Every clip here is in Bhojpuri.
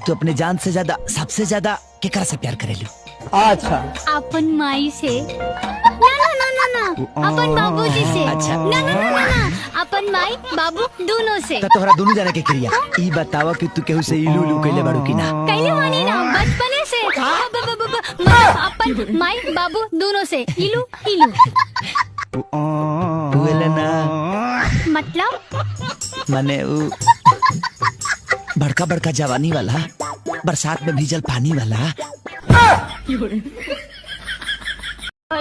तू अपने जान से ज्यादा सबसे ज्यादा केकरा से प्यार करेलू? अच्छा अपन माई से ना ना ना ना ना अपन बाबूजी से अच्छा। ना ना ना ना ना अपन माई बाबू दोनों से तो तोहरा दोनों जाने के क्रिया ई बतावा कि तू केहू से इलू इलू कइले बाड़ू कि ना? कैले मानी ना बचपने से मतलब अपन माई बाबू दोनों से इलू इलू तू ना मतलब माने उ बड़का बड़का जवानी वाला, बरसात में भीजल पानी वाला।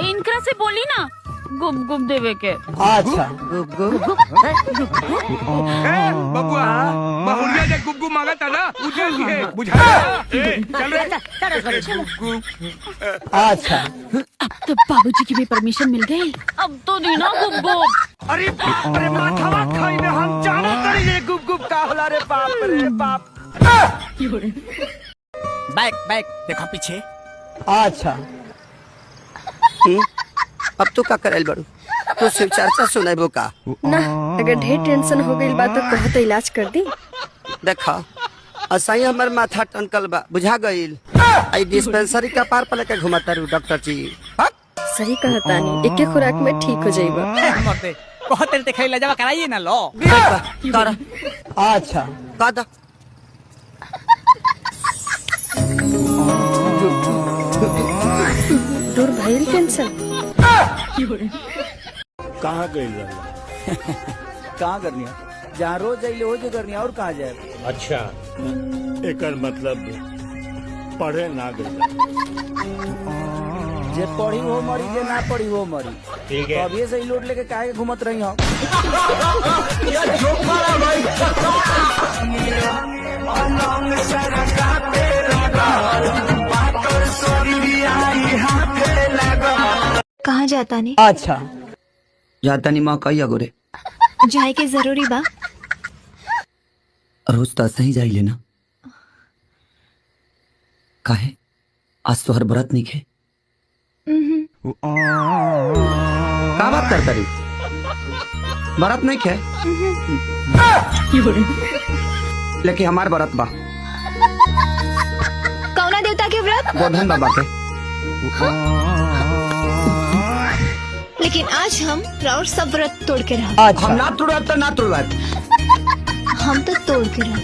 इनकरा से बोली ना गुप गुप देवे के। अच्छा बबुआ बहुरिया ने गुप गुप मांगा था ना उधर लिए बुझा चल रे। अच्छा अब तो बाबूजी की भी परमिशन मिल गई। अब तो दीना गुप गुप। अरे बाप रे माथावा खाई में हम जानो तरी रे गुप गुप का होला रे बाप रे बाप। बैक बैक देखो पीछे। अच्छा अब तू का करल बड़ू? तू शिव चर्चा सुनाबो का ना? अगर ढेर टेंशन हो गई बात तो कहत इलाज कर दी। देखा असही हमर माथा टनकल बा बुझा गईल। आई डिस्पेंसरी का पार पले के घुमाता रू डॉक्टर जी। सही कहता नहीं, एक खुराक में ठीक हो जाइबा। मरते बहुत तेरे दिखाई लजावा कराइए ना लो। तारा अच्छा कादा दूर भइल टेंशन। कहाँ गई कहाँ करनी है? जहाँ रोज जाइले हो जो करनी है और कहाँ जाए? अच्छा एकर मतलब पढ़े ना गई। जे पढ़ी हो मरी, जे ना पढ़ी हो मरी। ठीक तो है अब ये सही लोट लेके काहे घूमत रही हो? कहाँ जाता नहीं? अच्छा जाता नहीं माँ कही अगोरे जाए के जरूरी बा? रोज तो सही जाई लेना। काहे आज तो हर व्रत नहीं खे। का बात करता रही? व्रत नहीं खे लेकिन हमार व्रत बा। कौना देवता के व्रत? गोधन बाबा के। लेकिन आज हम राउर सब व्रत तोड़ के रहा। अच्छा हम ना तोड़ा तो ना तोड़वा। हम तो तोड़ के रहा।